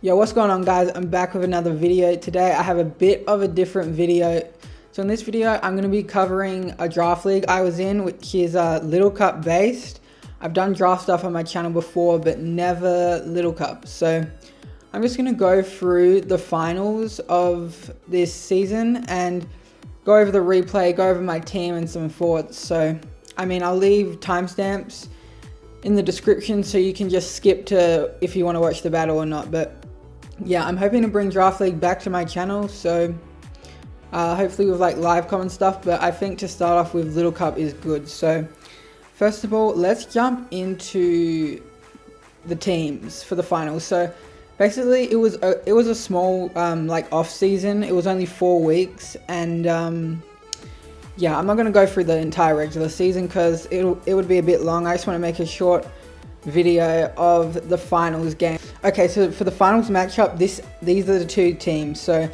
Yo, what's going on, guys? I'm back with another video. Today I have a bit of a different video. So in this video I'm going to be covering a draft league I was in, which is littlecup based. I've done draft stuff on my channel before, but never littlecup. So I'm just going to go through the finals of this season and go over the replay, go over my team and some thoughts. So I mean, I'll leave timestamps in the description so you can just skip to if you want to watch the battle or not. But yeah, I'm hoping to bring Draft League back to my channel, so hopefully with like live comment stuff, but I think to start off with littlecup is good. So first of all, let's jump into the teams for the finals. So basically it was a small like off season. It was only 4 weeks, and yeah, I'm not going to go through the entire regular season because it would be a bit long. I just want to make a short video of the finals game. Okay, so for the finals matchup, these are the two teams. So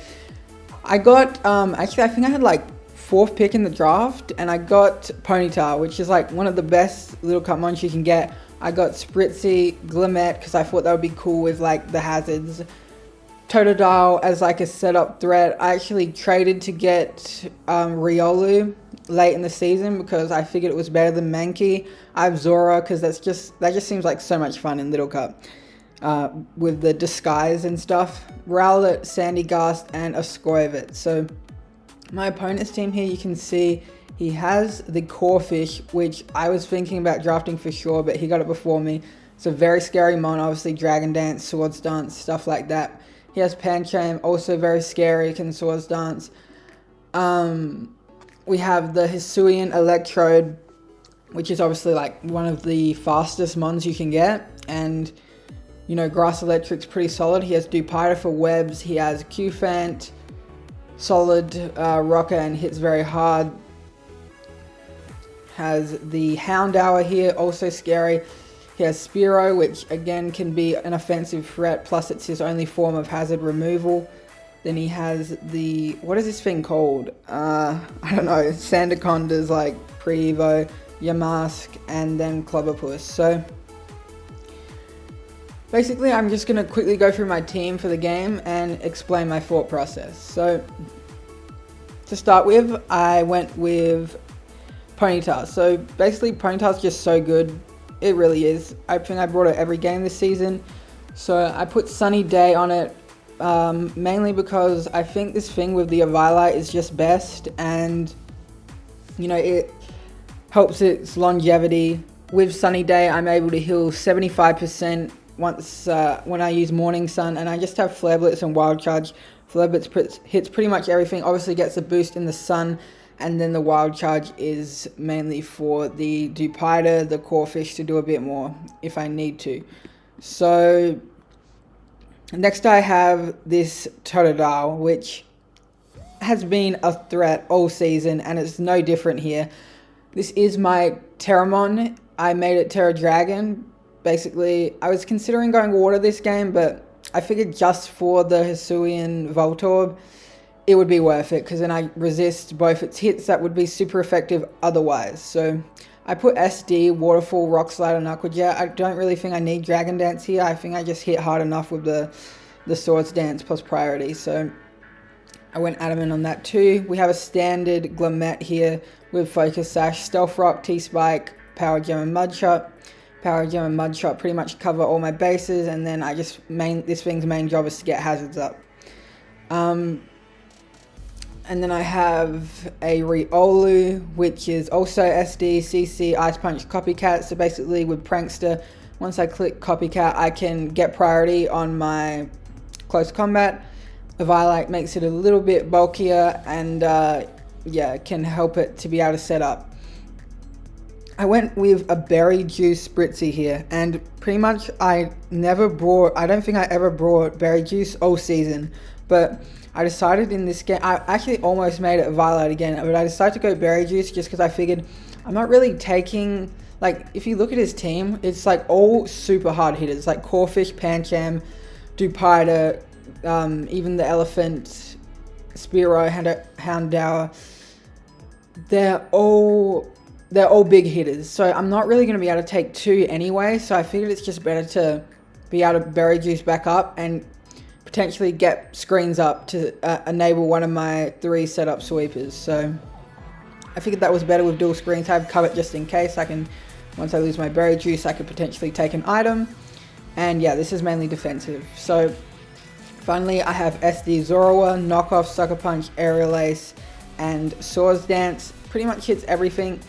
I got actually I think I had like 4th pick in the draft, and I got Ponytail, which is like one of the best littlecup mons you can get. I got Spritzy, Glimmet because I thought that would be cool with like the hazards. Totodile as like a setup threat. I actually traded to get Riolu late in the season because I figured it was better than Mankey. I have Zora because that just seems like so much fun in littlecup with the disguise and stuff. Rowlet, Sandygast, and a Scorvit. So my opponent's team here, you can see he has the Corfish, which I was thinking about drafting for sure, but he got it before me. It's a very scary mon, obviously Dragon Dance, Swords Dance, stuff like that. He has Pancham, also very scary, can Swords Dance. We have the Hisuian Electrode, which is obviously like one of the fastest mons you can get. And, you know, Grass Electric's pretty solid. He has Dupiter for webs. He has Qfant, solid rocker and hits very hard. Has the Houndour here, also scary. He has Spearow, which again can be an offensive threat, plus it's his only form of hazard removal. Then he has the, what is this thing called? I don't know, Sandaconda's like pre-evo, Yamask, and then Clobberpuss. So basically I'm just going to quickly go through my team for the game and explain my thought process. So to start with, I went with Ponytail. So basically Ponytail's just so good. It really is. I think I brought it every game this season. So I put Sunny Day on it, mainly because I think this thing with the Eviolite is just best, and you know, it helps its longevity. With Sunny Day, I'm able to heal 75% once when I use Morning Sun, and I just have Flare Blitz and Wild Charge. Flare Blitz hits pretty much everything, obviously gets a boost in the sun, and then the Wild Charge is mainly for the Dupiter, the Corfish, to do a bit more if I need to. So next I have this Totodile, which has been a threat all season, and it's no different here. This is my Terramon. I made it Terra Dragon. Basically, I was considering going water this game, but I figured just for the Hisuian Voltorb, it would be worth it, because then I resist both its hits that would be super effective otherwise. So I put SD, Waterfall, Rock Slide, and Aqua Jet. I don't really think I need Dragon Dance here. I think I just hit hard enough with the Swords Dance plus priority. So I went adamant on that too. We have a standard Glimmet here with Focus Sash, Stealth Rock, T-Spike, Power Gem, and Mudshot. Power Gem and Mudshot pretty much cover all my bases, and then I just this thing's main job is to get hazards up. And then I have a Riolu, which is also SD, CC, Ice Punch, Copycat. So basically with Prankster, once I click Copycat, I can get priority on my close combat. The Violet makes it a little bit bulkier, and yeah, can help it to be able to set up. I went with a Berry Juice Spritzy here, and pretty much I don't think I ever brought Berry Juice all season, but I decided in this game, I actually almost made it a Violet again, but I decided to go Berry Juice just because I figured I'm not really taking, like, if you look at his team, it's like all super hard hitters, like Corfish, Pancham, Dupiter, even the Elephant, Spearow, Houndour, they're all big hitters. So I'm not really going to be able to take 2 anyway, so I figured it's just better to be able to Berry Juice back up, and potentially get screens up to enable one of my 3 setup sweepers. So I figured that was better with dual screens. I have cover just in case. I can, once I lose my berry juice, I could potentially take an item. And yeah, this is mainly defensive. So finally, I have SD Zoroa, Knockoff, Sucker Punch, Aerial Ace, and Swords Dance. Pretty much hits everything.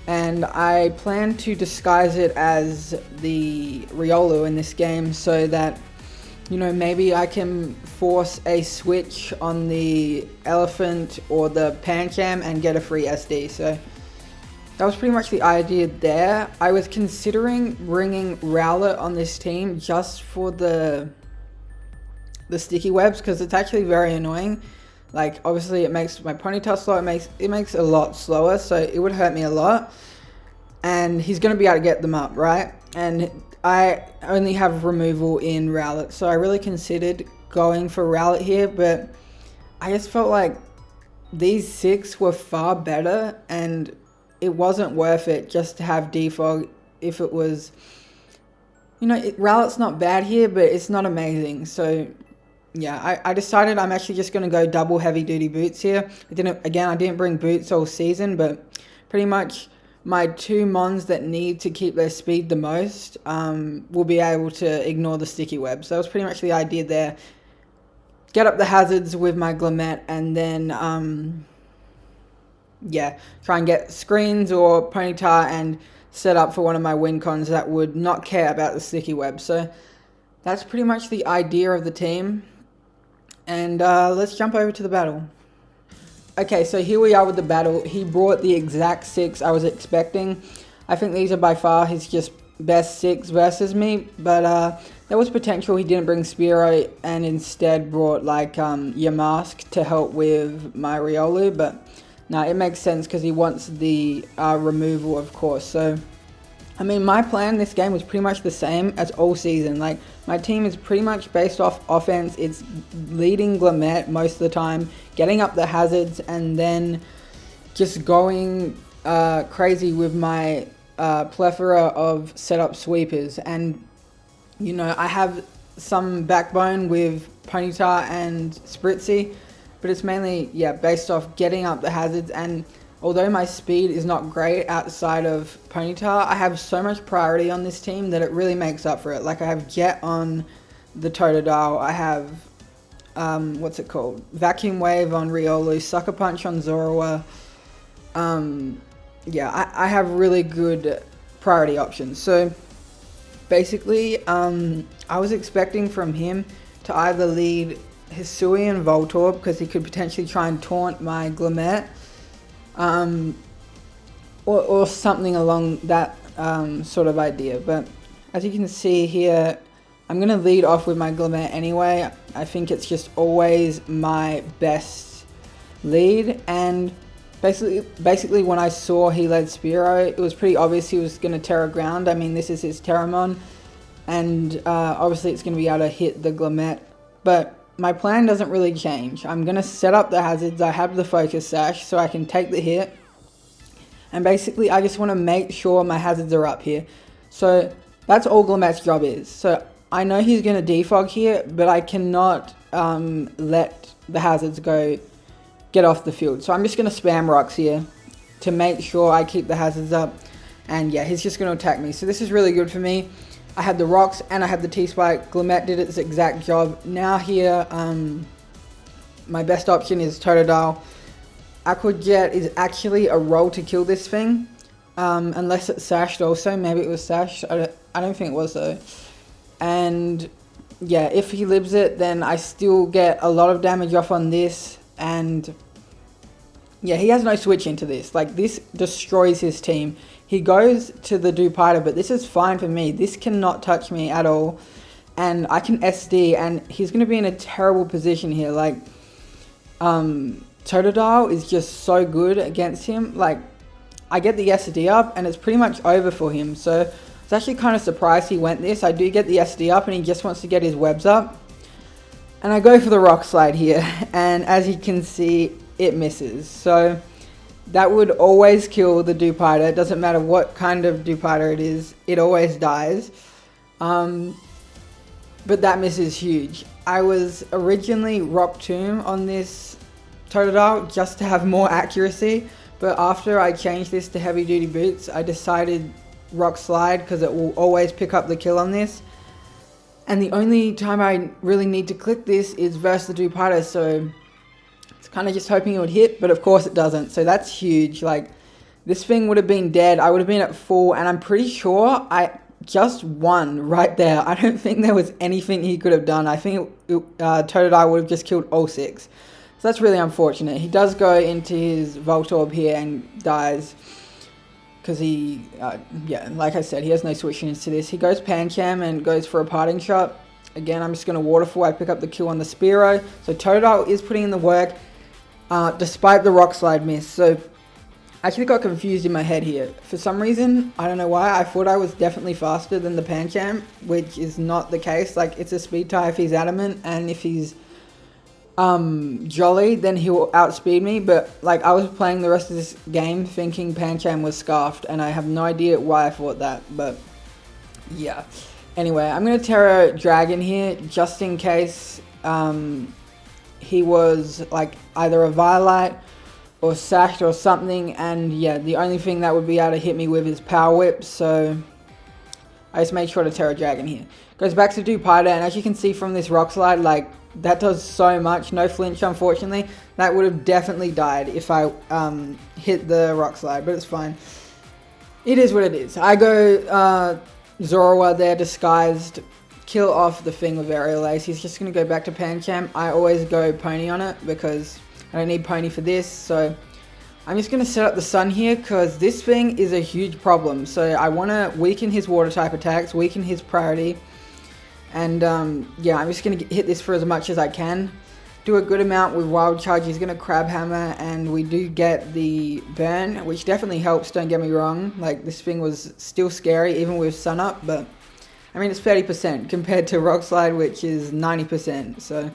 And I plan to disguise it as the Riolu in this game so that, you know, maybe I can force a switch on the Elephant or the Pancham and get a free SD. So that was pretty much the idea there. I was considering bringing Rowlet on this team just for the sticky webs, because it's actually very annoying. Like, obviously it makes my Ponyta slow, it makes it a lot slower, so it would hurt me a lot. And he's going to be able to get them up, right? And I only have removal in Rowlet, so I really considered going for Rowlet here, but I just felt like these 6 were far better, and it wasn't worth it just to have defog if it was, you know, Rowlet's not bad here, but it's not amazing. So yeah, I decided I'm actually just going to go double heavy duty boots here. I didn't bring boots all season, but pretty much my 2 mons that need to keep their speed the most will be able to ignore the sticky webs. So that was pretty much the idea there. Get up the hazards with my Glamet, and then yeah, try and get screens or Ponyta and set up for one of my win cons that would not care about the sticky web. So that's pretty much the idea of the team. And let's jump over to the battle. Okay, so here we are with the battle. He brought the exact 6 I was expecting. I think these are by far his just best 6 versus me, but there was potential he didn't bring Spearow and instead brought like Yamask to help with my Riolu, but no, it makes sense because he wants the removal, of course. So I mean, my plan this game was pretty much the same as all season. Like, my team is pretty much based off offense. It's leading Glamet most of the time, getting up the hazards, and then just going crazy with my plethora of setup sweepers. And, you know, I have some backbone with Ponyta and Spritzy, but it's mainly, yeah, based off getting up the hazards. And although my speed is not great outside of Ponyta, I have so much priority on this team that it really makes up for it. Like, I have Jet on the Totodile, I have, what's it called? Vacuum Wave on Riolu, Sucker Punch on Zoroa. Yeah, I have really good priority options. So, basically, I was expecting from him to either lead Hisui and Voltorb, because he could potentially try and taunt my Glamet. Or something along that sort of idea. But as you can see here, I'm going to lead off with my Glamet anyway. I think it's just always my best lead. And basically when I saw he led Spearow, it was pretty obvious he was going to Terra Ground. I mean, this is his Terramon, and obviously it's going to be able to hit the Glamet. But my plan doesn't really change. I'm going to set up the hazards. I have the Focus Sash so I can take the hit. And basically, I just want to make sure my hazards are up here. So that's all Glamet's job is. So I know he's going to defog here, but I cannot let the hazards get off the field. So I'm just going to spam rocks here to make sure I keep the hazards up. And yeah, he's just going to attack me. So this is really good for me. I had the rocks and I had the T-Spike. Glamet did its exact job. Now here, my best option is Totodile. Aqua Jet is actually a roll to kill this thing. Unless it's sashed also. Maybe it was sashed. I don't think it was though. And yeah, if he lives it, then I still get a lot of damage off on this. And yeah, he has no switch into this. Like, this destroys his team. He goes to the Dupiter, but this is fine for me. This cannot touch me at all. And I can SD, and he's going to be in a terrible position here. Like, Totodile is just so good against him. Like, I get the SD up, and it's pretty much over for him. So, I was actually kind of surprised he went this. I do get the SD up, and he just wants to get his webs up. And I go for the Rock Slide here. And as you can see, it misses. So that would always kill the Dupiter. It doesn't matter what kind of Dupiter it is. It always dies. But that miss is huge. I was originally Rock Tomb on this Totodile just to have more accuracy, but after I changed this to heavy duty boots, I decided Rock Slide because it will always pick up the kill on this. And the only time I really need to click this is versus the Dupider, so it's kind of just hoping it would hit, but of course it doesn't, so that's huge. Like, this thing would have been dead, I would have been at full, and I'm pretty sure I just won right there. I don't think there was anything he could have done. I think Totodile would have just killed all 6. So that's really unfortunate. He does go into his Voltorb here and dies. Because he, yeah, like I said, he has no switching into this. He goes Pancham and goes for a parting shot. Again, I'm just going to Waterfall. I pick up the kill on the Spearow. So Totodile is putting in the work, despite the Rock Slide miss. So I actually got confused in my head here. For some reason, I don't know why, I thought I was definitely faster than the Pancham, which is not the case. Like, it's a speed tie if he's adamant, and if he's jolly, then he will outspeed me. But like, I was playing the rest of this game thinking Pancham was scarfed, and I have no idea why I thought that, but yeah. Anyway, I'm going to Terra Dragon here just in case he was like either a Violite or Sashed or something, and yeah, the only thing that would be able to hit me with is Power Whip, so I just make sure to Terra Dragon here. Goes back to Dupider, and as you can see from this Rock Slide, like, that does so much. No flinch, unfortunately. That would have definitely died if I hit the Rock Slide, but it's fine. It is what it is. I go Zorua there, disguised, kill off the thing with Aerial Ace. He's just going to go back to Pancham. I always go Pony on it because I don't need Pony for this, so I'm just going to set up the Sun here because this thing is a huge problem. So I want to weaken his Water type attacks, weaken his priority. And yeah, I'm just going to hit this for as much as I can. Do a good amount with Wild Charge. He's going to Crab Hammer, and we do get the burn, which definitely helps, don't get me wrong. Like, this thing was still scary, even with Sun Up, but I mean, it's 30% compared to Rock Slide, which is 90%. So,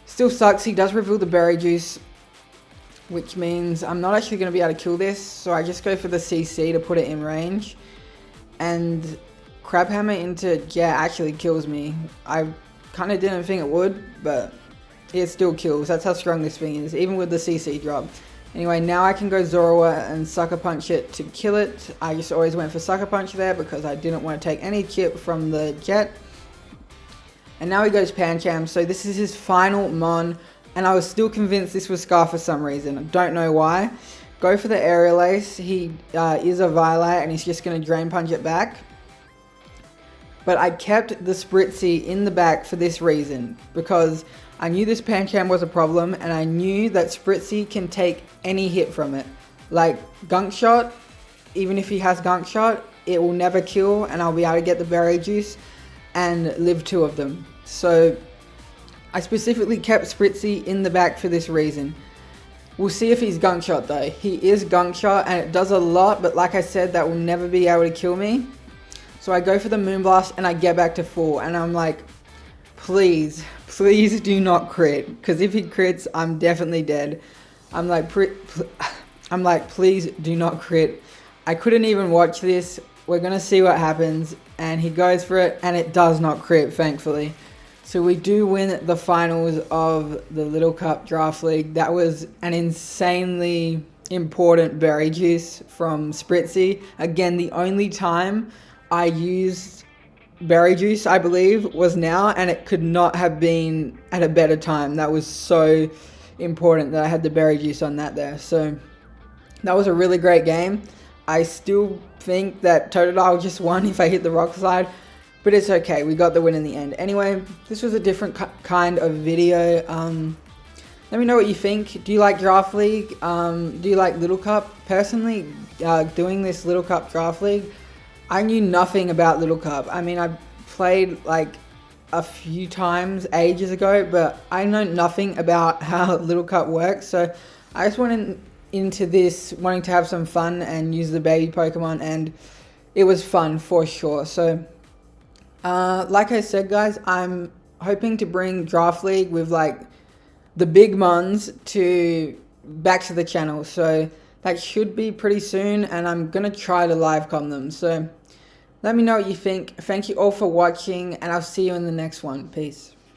still sucks. He does reveal the Berry Juice, which means I'm not actually going to be able to kill this. So, I just go for the CC to put it in range. And Crab Hammer into Jet actually kills me. I kind of didn't think it would, but it still kills. That's how strong this thing is, even with the CC drop. Anyway, now I can go Zorua and Sucker Punch it to kill it. I just always went for Sucker Punch there because I didn't want to take any chip from the Jet. And now he goes Pancham, so this is his final Mon, and I was still convinced this was Scar for some reason. I don't know why. Go for the Aerial Ace. He is a Violite, and he's just going to Drain Punch it back. But I kept the Spritzy in the back for this reason, because I knew this Pancham was a problem, and I knew that Spritzy can take any hit from it. Like, Gunk Shot, even if he has Gunk Shot, it will never kill, and I'll be able to get the Berry Juice and live 2 of them. So, I specifically kept Spritzy in the back for this reason. We'll see if he's Gunk Shot though. He is Gunk Shot, and it does a lot, but like I said, that will never be able to kill me. So I go for the Moonblast, and I get back to full, and I'm like, please do not crit, because if he crits, I'm definitely dead. I'm like, please do not crit. I couldn't even watch this. We're going to see what happens, and he goes for it, and it does not crit, thankfully. So we do win the finals of the Little Cup Draft League. That was an insanely important Berry Juice from Spritzy. Again, the only time I used Berry Juice, I believe, was now, and it could not have been at a better time. That was so important that I had the Berry Juice on that there. So that was a really great game. I still think that Totodile just won if I hit the Rock Slide, but it's okay. We got the win in the end. Anyway, this was a different kind of video. Let me know what you think. Do you like Draft League? Do you like Little Cup? Personally, doing this Little Cup Draft League, I knew nothing about Little Cup. I mean, I played like a few times ages ago, but I know nothing about how Little Cup works. So I just went into this wanting to have some fun and use the baby Pokemon, and it was fun for sure. So like I said, guys, I'm hoping to bring Draft League with like the big Mons back to the channel. So that should be pretty soon, and I'm going to try to live com them. So let me know what you think. Thank you all for watching, and I'll see you in the next one. Peace.